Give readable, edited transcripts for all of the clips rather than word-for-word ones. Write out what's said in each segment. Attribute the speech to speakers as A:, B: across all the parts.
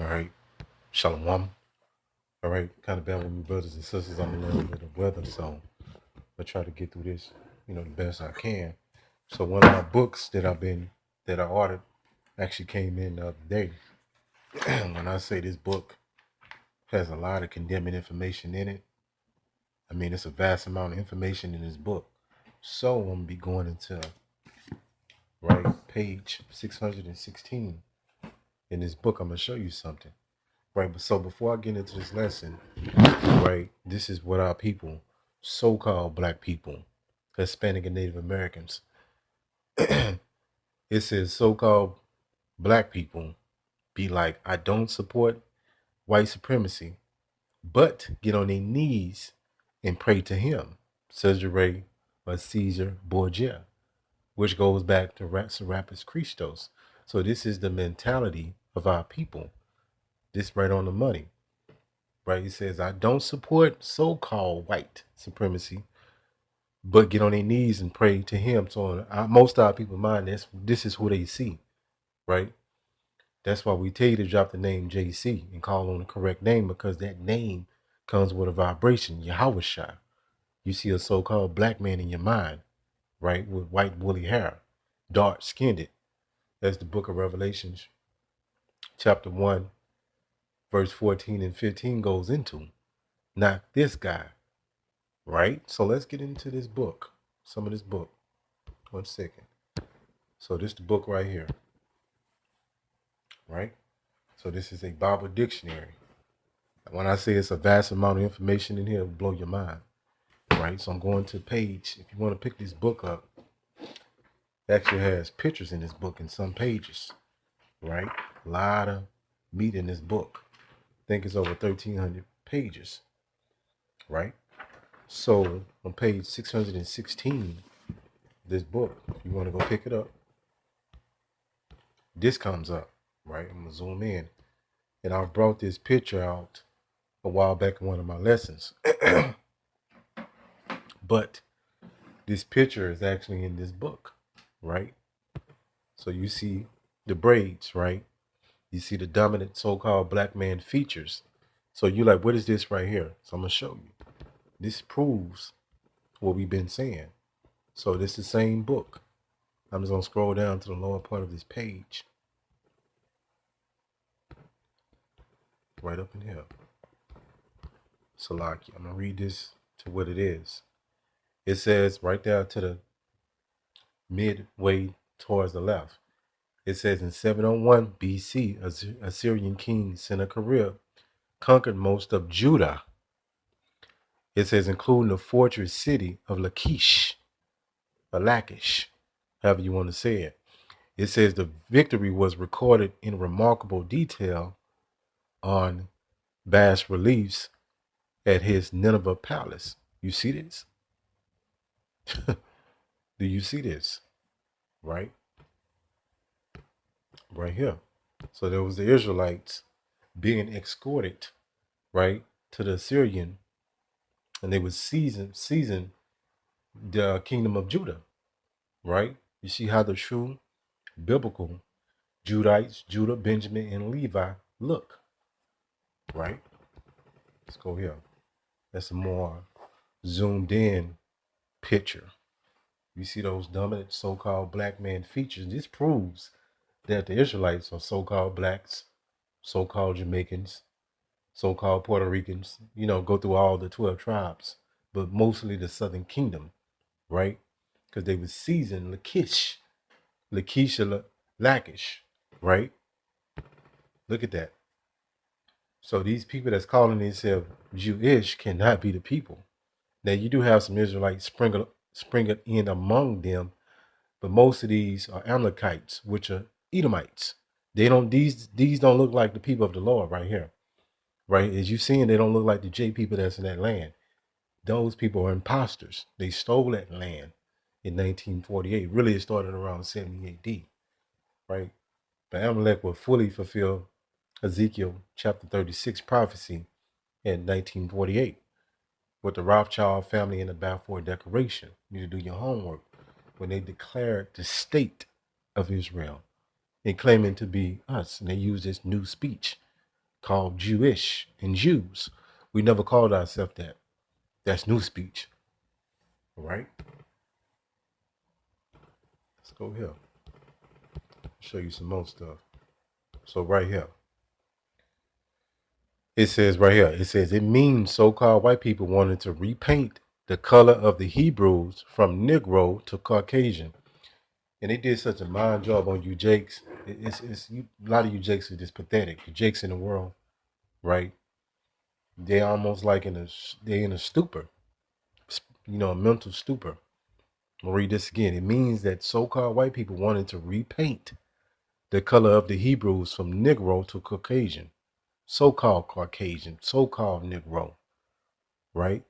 A: All right. Shalom. All right. Kind of bear with me, brothers and sisters. I'm a little bit of weather, so I'll try to get through this, the best I can. So one of my books that I ordered actually came in the other day. When I say this book has a lot of condemning information in it, I mean it's a vast amount of information in this book. So I'm gonna be going into page 616 in this book. I'm gonna show you something. Right, but so before I get into this lesson, right, this is what our people, so-called black people, Hispanic and Native Americans, it says so-called black people be like, I don't support white supremacy, but get on their knees and pray to him, Cesare or Caesar Borgia, which goes back to Serapis Christos. So this is the mentality of our people. This right on the money. Right? He says, I don't support so-called white supremacy, but get on their knees and pray to him. So most of our people mind, this is who they see, right? That's why we tell you to drop the name JC and call on the correct name, because that name comes with a vibration, Yahweh Shai. You see a so-called black man in your mind, right, with white woolly hair, dark-skinned. That's the book of Revelations, chapter 1, verse 14 and 15 goes into. Not this guy, right? So let's get into this book, some of this book. 1 second. So this is the book right here, right? So this is a Bible dictionary. When I say it's a vast amount of information in here, it'll blow your mind, right? So I'm going to page, if you want to pick this book up, it actually has pictures in this book in some pages, right? A lot of meat in this book. I think it's over 1,300 pages, right? So on page 616, this book, if you want to go pick it up, this comes up, right? I'm going to zoom in. And I brought this picture out a while back in one of my lessons. But this picture is actually in this book, right? So you see the braids, right? You see the dominant so-called black man features. So you're like, what is this right here? So I'm going to show you. This proves what we've been saying. So this is the same book. I'm just going to scroll down to the lower part of this page. Right up in here. Salaki. I'm going to read this to what it is. It says right there to the midway towards the left. It says in 701 BC, Assyrian king Sennacherib conquered most of Judah. It says including the fortress city of Lachish, or Lachish, however you want to say it. It says the victory was recorded in remarkable detail on bas reliefs at his Nineveh palace. You see this? Do you see this? Right? Right here. So there was the Israelites being escorted, right, to the Assyrian, and they would season the kingdom of Judah, right? You see how the true biblical Judites, Judah, Benjamin, and Levi look, right? Let's go here. That's a more zoomed in picture. You see those dominant so-called black man features. This proves that the Israelites are so-called blacks, so-called Jamaicans, so-called Puerto Ricans, go through all the 12 tribes, but mostly the Southern Kingdom, right? Because they were seasoned Lachish, Lachish, right? Look at that. So these people that's calling themselves Jewish cannot be the people. Now you do have some Israelites sprinkled in among them, but most of these are Amalekites, which are Edomites. These don't look like the people of the Lord right here. Right? As you've seen, they don't look like the J people that's in that land. Those people are imposters. They stole that land in 1948. Really, it started around 70 AD, right? But Amalek will fully fulfill Ezekiel chapter 36 prophecy in 1948 with the Rothschild family in the Balfour Declaration. You need to do your homework. When they declared the state of Israel, they claiming to be us, and they use this new speech. called Jewish and Jews. We never called ourselves that. That's new speech. All right? Let's go here. Show you some more stuff. So right here. It says right here, it means so-called white people wanted to repaint the color of the Hebrews from Negro to Caucasian. And they did such a mind job on you Jakes. A lot of you Jakes are just pathetic. The Jakes in the world, right? They're almost like they're in a stupor, a mental stupor. I'll read this again. It means that so-called white people wanted to repaint the color of the Hebrews from Negro to Caucasian, so-called Caucasian, so-called Negro, right?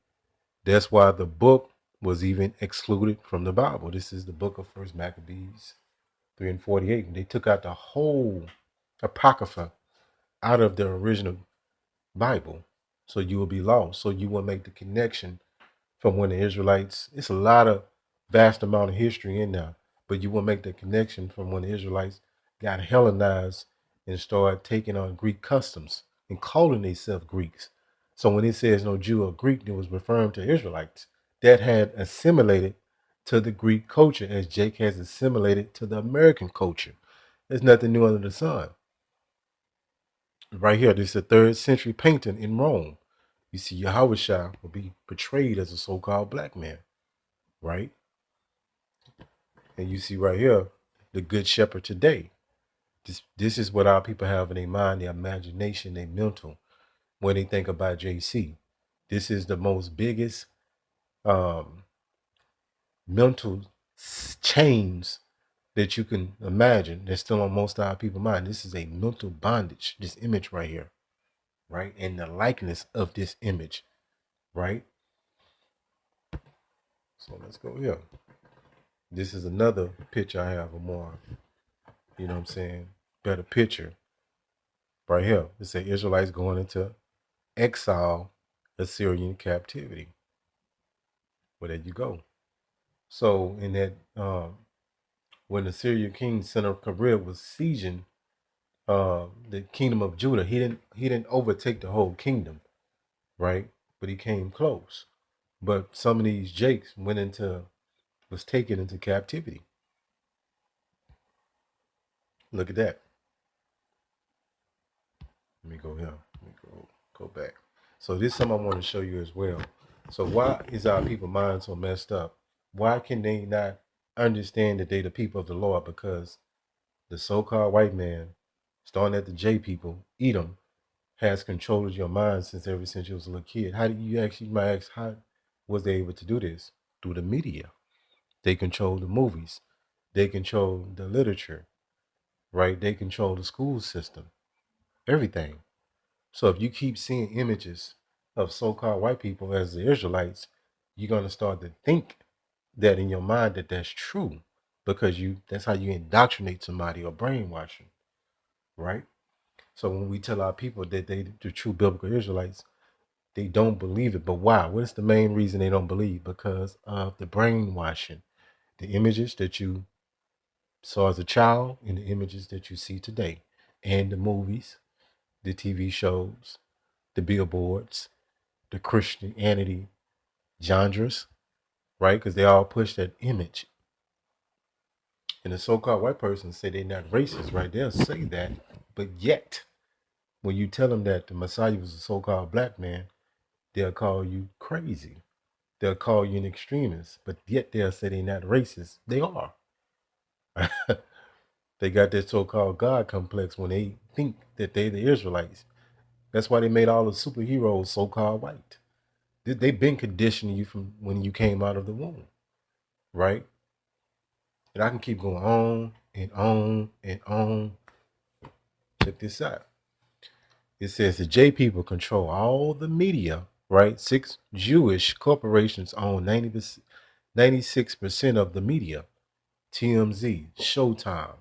A: That's why the book was even excluded from the Bible. This is the book of First Maccabees 3 and 48. And they took out the whole Apocrypha out of the original Bible. So you will be lost. So you will make the connection from when the Israelites, it's a lot of vast amount of history in there, but you will make the connection from when the Israelites got Hellenized and started taking on Greek customs and calling themselves Greeks. So when it says no Jew or Greek, it was referring to Israelites that had assimilated to the Greek culture as Jake has assimilated to the American culture. There's nothing new under the sun. Right here, this is a 3rd century painting in Rome. You see Yahushua will be portrayed as a so-called black man, right? And you see right here, the good shepherd today. This is what our people have in their mind, their imagination, their mental, when they think about JC. This is the most biggest mental chains that you can imagine that's still on most of our people's mind. This is a mental bondage, this image right here, right? And the likeness of this image, right? So let's go here. This is another picture I have, a more, better picture. Right here, it says Israelites going into exile, Assyrian captivity. Well, there you go. So in that, when the Syrian king Sennacherib was sieging the kingdom of Judah, he didn't overtake the whole kingdom, right? But he came close. But some of these Jakes was taken into captivity. Look at that. Let me go here. Let me go back. So this is something I want to show you as well. So why is our people mind so messed up? Why can they not understand that they the people of the Lord? Because the so-called white man, starting at the J people, Edom, has controlled your mind ever since you was a little kid. How do you actually, might ask, how was they able to do this? Through the media. They control the movies. They control the literature, right? They control the school system, everything. So if you keep seeing images of so-called white people as the Israelites, you're going to start to think that in your mind that that's true, because that's how you indoctrinate somebody or brainwash them, right? So when we tell our people that they the true biblical Israelites, they don't believe it. But why? What is the main reason they don't believe? Because of the brainwashing, the images that you saw as a child and the images that you see today, and the movies, the TV shows, the billboards, the Christianity genres, right? Because they all push that image. And the so-called white person say they're not racist, right? They'll say that, but yet, when you tell them that the Messiah was a so-called black man, they'll call you crazy. They'll call you an extremist, but yet they'll say they're not racist. They are. They got this so-called God complex when they think that they're the Israelites. That's why they made all the superheroes so-called white. They've been conditioning you from when you came out of the womb, right? And I can keep going on and on and on. Check this out. It says the J people control all the media, right? 6 Jewish corporations own 96% of the media. TMZ, Showtime,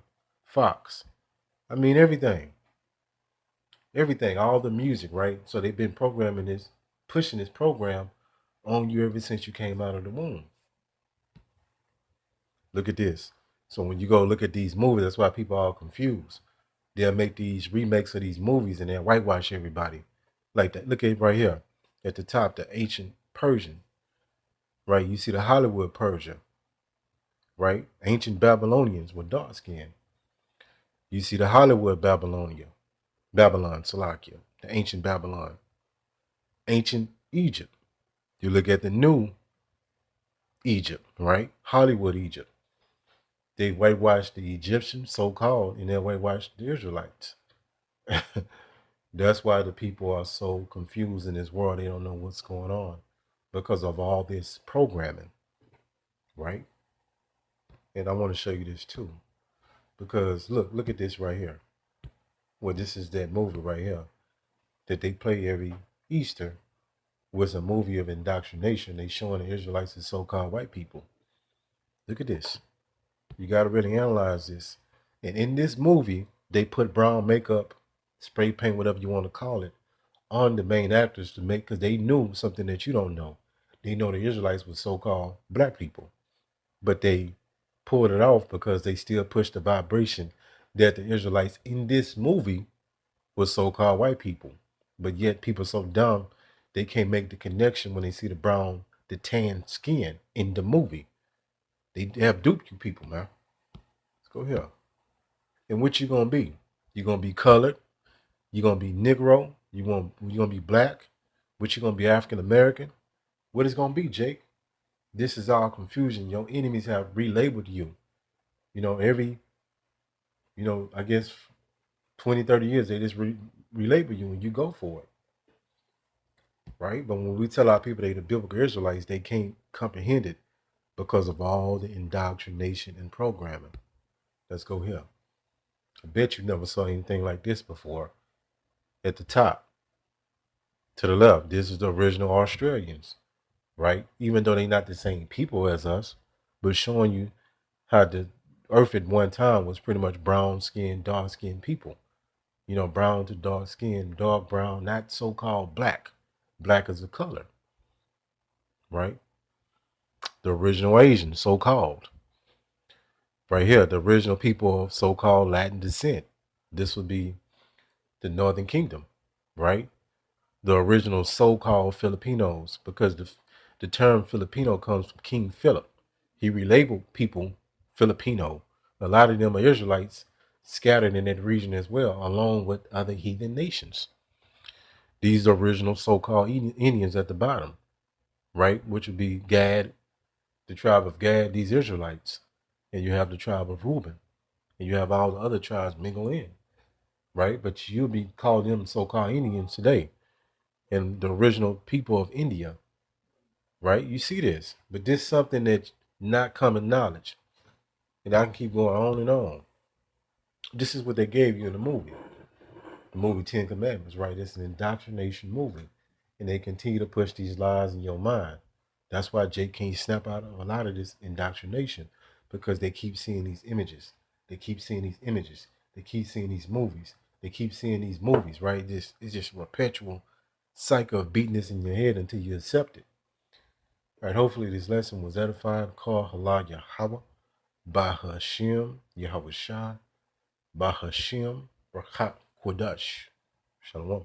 A: Fox. I mean, everything. Everything, all the music, right? So they've been programming this, pushing this program on you ever since you came out of the womb. Look at this. So when you go look at these movies, that's why people are confused. They'll make these remakes of these movies and they'll whitewash everybody. Like that. Look at it right here. At the top, the ancient Persian. Right? You see the Hollywood Persia. Right? Ancient Babylonians with dark skin. You see the Hollywood Babylon, Salakia, the ancient Babylon. Ancient Egypt. You look at the new Egypt, right? Hollywood Egypt. They whitewashed the Egyptians, so-called, and they whitewashed the Israelites. That's why the people are so confused in this world. They don't know what's going on because of all this programming, right? And I want to show you this too. Because look at this right here. Well, this is that movie right here that they play every Easter. Was a movie of indoctrination. They showing the Israelites as so-called white people. Look at this. You got to really analyze this. And in this movie, they put brown makeup, spray paint, whatever you want to call it, on the main actors to make, because they knew something that you don't know. They know the Israelites were so-called black people, but they pulled it off because they still pushed the vibration that the Israelites in this movie were so-called white people. But yet people so dumb, they can't make the connection when they see the brown, the tan skin in the movie. They have duped you people, man. Let's go here. And what you gonna be? You gonna be colored? You gonna be Negro? You gonna be black? What you gonna be African American? What is gonna be, Jake? This is all confusion. Your enemies have relabeled you. You know, I guess 20, 30 years, they just relabel you and you go for it. Right? But when we tell our people they the biblical Israelites, they can't comprehend it because of all the indoctrination and programming. Let's go here. I bet you never saw anything like this before. At the top, to the left, this is the original Australians, right? Even though they're not the same people as us, but showing you how the earth at one time was pretty much brown skinned, dark skinned people. You know, brown to dark skin, dark brown, not so-called black. Black is a color, right? The original Asian, so-called. Right here, the original people of so-called Latin descent. This would be the Northern Kingdom, right? The original so-called Filipinos, because the term Filipino comes from King Philip. He relabeled people Filipino. A lot of them are Israelites scattered in that region as well, along with other heathen nations. These are original so-called Indians at the bottom, right? Which would be Gad, the tribe of Gad, these Israelites. And you have the tribe of Reuben. And you have all the other tribes mingle in, right? But you'll be calling them so-called Indians today. And the original people of India, right? You see this, but this is something that's not common knowledge. And I can keep going on and on. This is what they gave you in the movie. The movie Ten Commandments, right? It's an indoctrination movie. And they continue to push these lies in your mind. That's why Jake can't snap out of a lot of this indoctrination, because they keep seeing these images. They keep seeing these images. They keep seeing these movies. They keep seeing these movies, right? It's just a perpetual cycle of beating this in your head until you accept it. All right, hopefully this lesson was edifying. Call Halal Yahweh, Bahashim, Yahweh Shah, Bahashim, Rakat Kodash. Shalom.